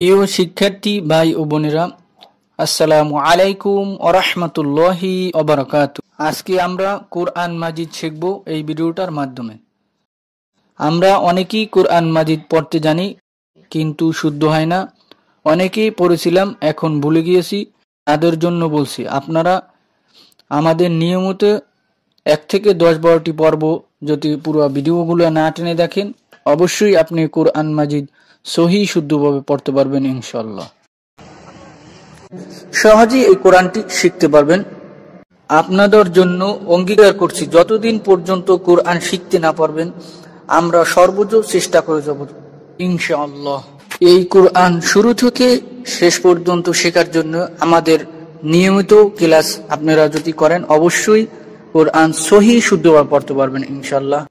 প্রিয় শিক্ষার্থী ভাই ও বোনেরা, আসসালামু আলাইকুম ওয়া রাহমাতুল্লাহি ওয়া বারাকাতুহু। আজকে আমরা কোরআন মাজিদ শিখব এই ভিডিওটার মাধ্যমে। আমরা অনেকেই কোরআন মাজিদ পড়তে জানি, কিন্তু শুদ্ধ হয় না। অনেকেই পড়েছিলাম, এখন ভুলে গিয়েছি। তাদের জন্য বলছি, আপনারা আমাদের নিয়মিত 1 থেকে 10-12টি পর্ব যদি পুরো ভিডিওগুলো না টেনে দেখেন, অবশ্যই আপনি কোরআন মাজিদ সহি শুদ্ধভাবে পড়তে পারবেন ইনশাআল্লাহ। সহজেই এই কোরআনটি শিখতে পারবেন। আপনাদের জন্য অঙ্গীকার করছি, যতদিন পর্যন্ত কোরআন শিখতে না পারবেন, আমরা সর্বোচ্চ চেষ্টা করে যাব ইনশাআল্লাহ। এই কোরআন শুরু থেকে শেষ পর্যন্ত শেখার জন্য আমাদের নিয়মিত ক্লাস আপনারা যদি করেন, অবশ্যই কোরআন সহি শুদ্ধভাবে পড়তে পারবেন ইনশাআল্লাহ।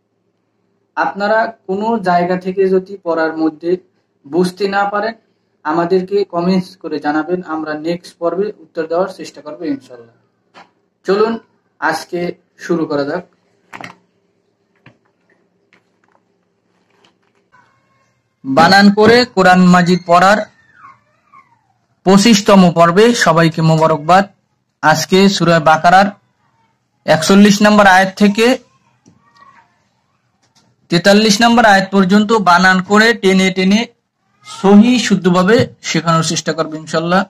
আপনারা কোনো জায়গা থেকে যদি পড়ার মধ্যে বুঝতে না পারেন, আমাদেরকে কমেন্টস করে জানাবেন, আমরা নেক্সট পর্বে উত্তর দেওয়ার চেষ্টা করবো ইনশাআল্লাহ। চলুন আজকে শুরু করা যাক। বানান করে কোরআন মাজিদ পড়ার 25তম পর্বে সবাইকে মোবারকবাদ। আজকে সূরা বাকারার 41 নম্বর আয়াত থেকে 43 নম্বর আয়াত পর্যন্ত বানান করে টেনে টেনে সহি শুদ্ধভাবে শেখানোর চেষ্টা করবো ইনশাআল্লাহ।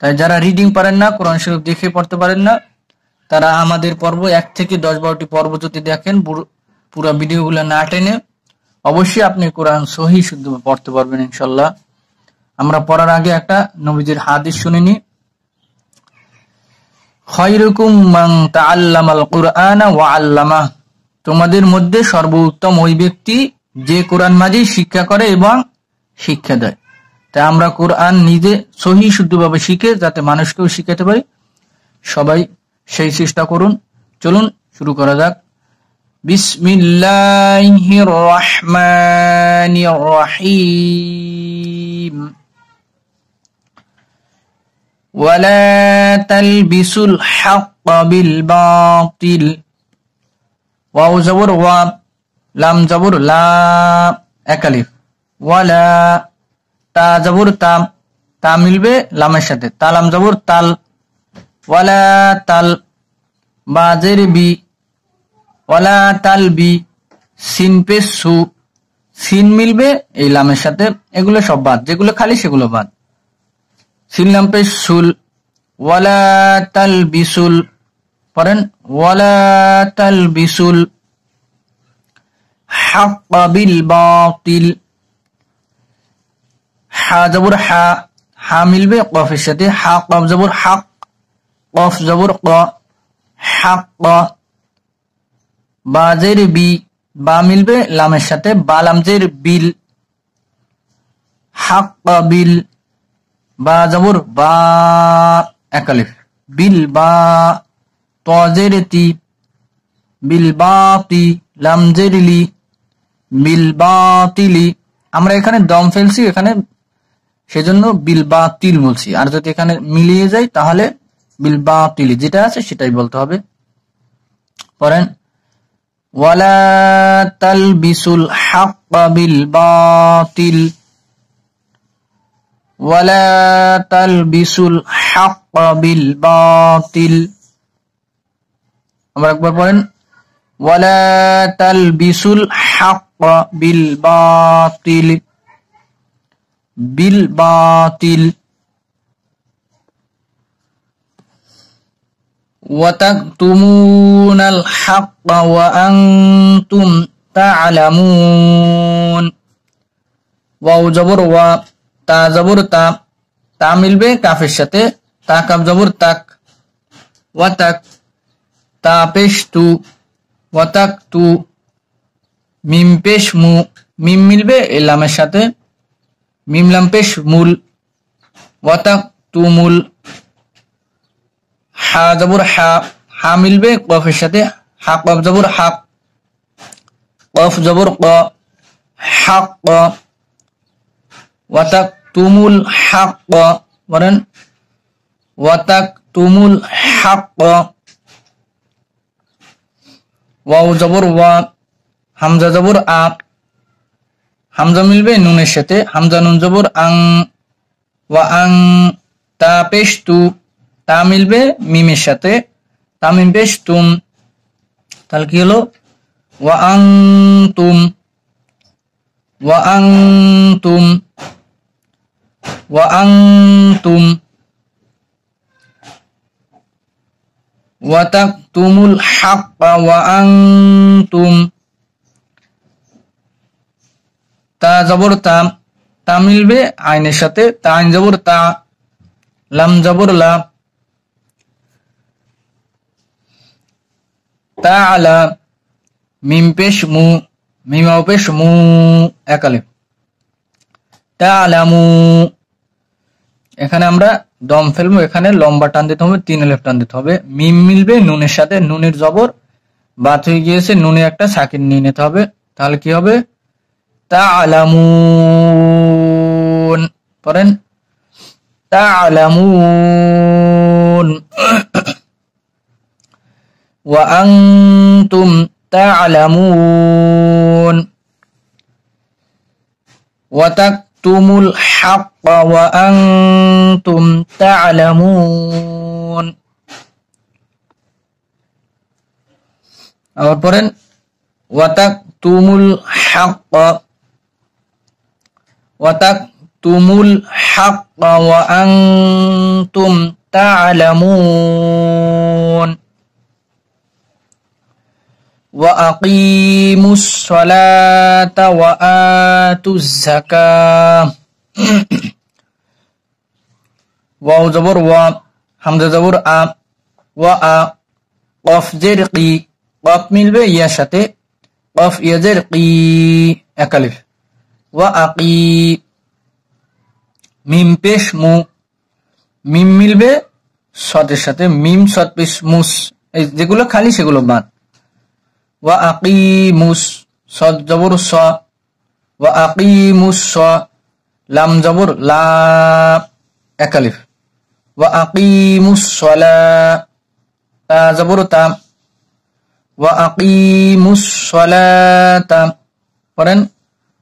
তাই যারা রিডিং পারেন না, কোরআন শরীফ দেখে পড়তে পারেন না, তারা আমাদের পর্ব 1 থেকে 10-12টি পর্ব যদি দেখেন, পুরো ভিডিওগুলো না টেনে, অবশ্যই আপনি কোরআন সহি শুদ্ধভাবে পড়তে পারবেন ইনশাআল্লাহ। আমরা পড়ার আগে একটা নবীজির হাদিস শুনে নি। খায়রুকুম মান তাআল্লামাল কুরআনা ওয়া আল্লামা, তোমাদের মধ্যে সর্বোত্তম ওই ব্যক্তি যে কোরআন মাজিদ শিক্ষা করে এবং শিক্ষা দেয়। তাই আমরা কোরআন নিজে সহি শুদ্ধভাবে শিখে যাতে মানুষকেও শিখাতে পারি, সবাই সেই চেষ্টা করুন। চলুন শুরু করা যাক। বিসমিল্লাহির রহমানির রহিম। ওয়ালা তালবিসুল হাক্কা বিল বাতিল। ওয়াও জবর ওয়া, লাম জবর লা, এক আলিফ। ওয়ালা, তা জবর তা, তা মিলবে লামের সাথে, তালাম জবর তাল। ওয়ালা তাল, বা জের বি, ওয়ালা তাল বি, সিন পে সু, সিন মিলবে এই লামের সাথে। এগুলো সব বাদ, যেগুলো খালি সেগুলো বাদ। সিন লাম পে সুল। ওয়ালা তাল বিসুল, পড়েন ওয়ালা তাল বিসুল হাক্কা বিল বাতিল। হা জবর হা, হা মিলবে কফের সাথে, হা কফ জবর হাক, কফ জবর ক, হাক ক। বা জের বি, বা মিলবে লামের সাথে, বা লাম জের বিল, হাক্কা বিল। বা জবর বা, এক আলিফ, বিল বা, ত জের তি, বিল বাতি, লাম জের লি, বিল বাতিলি। আমরা এখানে দম ফেলছি এখানে, সেজন্য বিল বাতিল বলছি। আর যদি এখানে মিলিয়ে যায় তাহলে বিল বাতিলি, যেটা আছে সেটাই বলতে হবে। পড়েন ওয়ালা তালবিসুল হাক্কা বিল বাতিল। ওয়ালা তালবিসুল হাক্কা বিল বাতিল। আবার একবার পড়েন ওয়ালা তালবিসুল হাক্কা বিল বাতিল, বিল বাতিল। ওয়া তাকতুমুনাল হাক্কা ওয়া আনতুম তা'লামুন। ওয়াও জবর ওয়া, তা জবর তা, তা মিলবে কাফের সাথে, তা কাফ জবর তাক। ওয়া তাক, তা পেশ তু, ওয়া তাক তু। মিম পেশ মু, মিম মিলবে এই লামের সাথে, মিম লাম পেশ মুল। ওয়া তাক তুমুল। হা জবর হা, হা মিলবে কফের সাথে, হা কফ জবর হাক, কফ জবর ক, হাক ক। ওয়া তাক তুমুল হাক ক, বলেন ওয়া তাক তুমুল হাক ক। ওয়াও জবর ওয়া, হামজা জবর আ, হামজা মিলবে নুনের সাথে, হামজা নুন জবর আং, ওয়া আং তা পেশ তু, তা মিলবে মিমের সাথে, তা মিম পেশ তুম, তাহলে কি হলো ওয়া আং তুম, ওয়া আং তুম, ওয়া আং তুম, ওয়া তাকতুমুল হাক্কা ওয়া আং তুম, তা জবর তা, তা মিলবে আইনের সাথে, তা আইন জবর তা, লাম জবর লা, তা আলা, মিম পেশ মু, মিমাও পেশ মু, এক আলিফ, তা আলামু। এখানে আমরা দম ফেলবো, এখানে লম্বা টান দিতে হবে, 3 আলিফ টান দিতে হবে। মিম মিলবে নুনের সাথে, নুনের জবর বাদ হয়ে গিয়েছে, নুনে একটা সাকিন নিয়ে নিতে হবে, তাহলে কি হবে তা'লামুন। পড়েন তা'লামুন। ওয়া আনতুম তা'লামুন। ওয়া তাকতুমুল হাক্কা ওয়া আনতুম তা'লামুন। আবার পড়েন ওয়া তাকতুমুল হাক্কা, ওয়া তাকতুমুল হাক্কা ওয়া আনতুম তা'লামুন। ওয়া আকিমুস সালাতা ওয়া আতুজ যাকাহ। ওয়াও জবর ওয়া, হামজা জবর আ, ওয়া আ, কফ জের কি, কফ মিলবে ইয়ার সাথে, কফ ইয়া জের কি, এক আলিফ, ওয়া আকি। মিম পেশ মু, মিম মিলবে সদের সাথে, মিম সদ পেশ মুস, এই যেগুলো খালি সেগুলো বাদ। ওয়া আকিমুস, সদ জবর স, ওয়া আকিমুস স, লাম জবর লা, এক আলিফ, ওয়া আকিমুস সালা, তা জবর তা, ওয়া আকিমুস সালাতা। পড়েন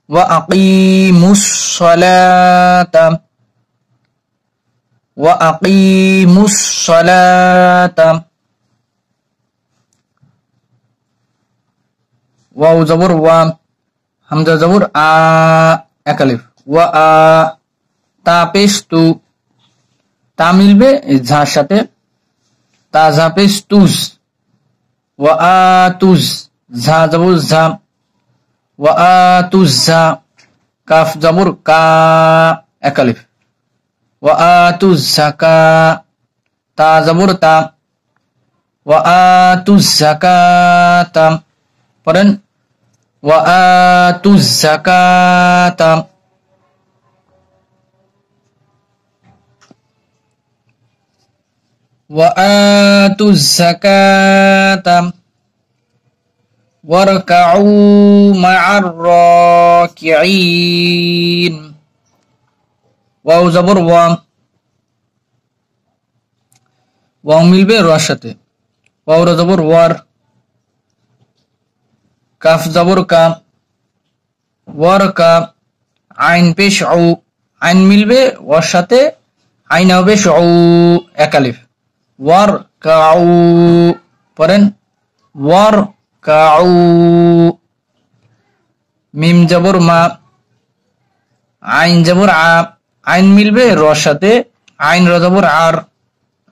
ওয়া আকিমুস সালাতা, ওয়া আকিমুস সালাতা। ওয়াও জবর ওয়া, হামজা জবর আ, এক আলিফ, ওয়া আ, তা পেশ তু, তা মিলবে ঝার সাথে, তা ঝা পেশ তুজ, ওয়া আতুজ, ঝা জবর ঝা, ওয়া আতুজ ঝা, কাফ জবর কা, এক আলিফ, ওয়া আতুজ যাকা, তা জবর তা, ওয়া আতুজ যাকাতা। পড়েন ওয়া আতুজ যাকাতা। ওয়া আতুজ যাকাতা ওয়ারকাউ মা'আর রাকিঈন। ওয়াও জবর ওয়া, ওয়াও মিলবে রর সাথে, ওয়াও জবর ওয়ার, কাফ জবর কা, ওয়ার কা, আইন পেশ উ, আইন মিলবে ওয়ার সাথে, আইন হবে উ, এক আলিফ, ওয়ার কাউ। পড়েন ওয়ার কাউ। মিম জবর মা, আইন জবর আ, আইন মিলবে রর সাথে, আইন র জবর আর,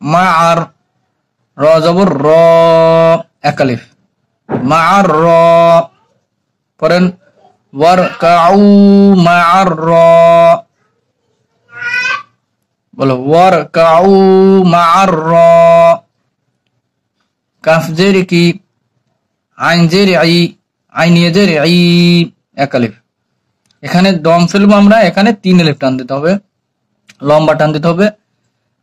মা আর, র জবর র, এক আলিফ, মা আর র। পড়েন ওয়ারকাউ মা'আর র, বলো ওয়ারকাউ মা'আর র। কাফ জের কি, আইন জের ই, আইন জের ই, এক আলিফ। এখানে দম ফেলবো আমরা, এখানে 3 আলিফ টান দিতে হবে, লম্বা টান দিতে হবে।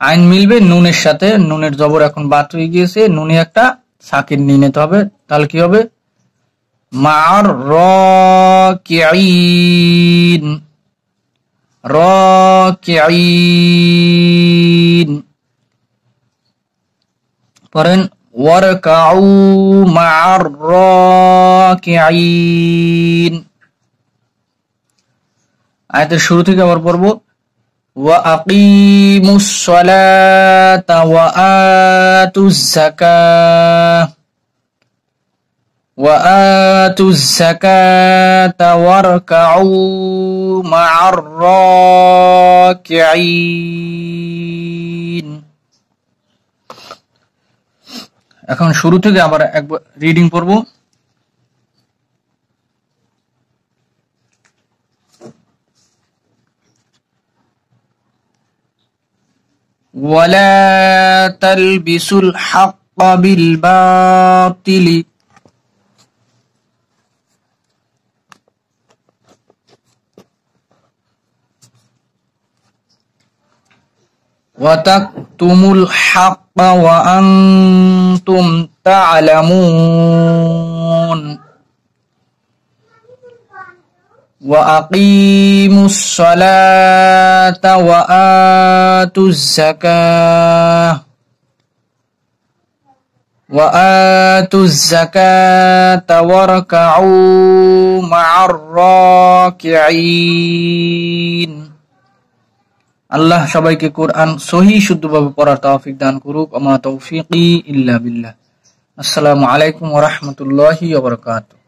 আইন মিলবে নুনের সাথে, নুনের জবর এখন বাদ হয়ে গিয়েছে, নুনে একটা সাকিন নিয়ে নিতে হবে, তাহলে কি হবে মা'আর রাকিঈন, রাকিঈন। পড়েন ওয়ারকাউ মা'আর রাকিঈন। আয়াতের শুরু থেকে আবার পড়বো। وأقيموا الصلاة وآتوا الزكاة واركعوا مع الراكعين. এখন শুরু থেকে আবার একবার রিডিং পড়ব। ولا تلبسوا الحق بالباطل وتكتموا الحق وأنتم تعلمون وأقيموا الصلاة وآتوا الزكاة واركعوا مع الراكعين. আল্লাহ সবাইকে কোরআন সহি শুদ্ধভাবে পড়ার তৌফিক দান করুক। আমা তৌফিকি ইল্লা বিল্লাহ। আসসালামু আলাইকুম ওয়া রাহমাতুল্লাহি ওয়া বারাকাতুহু।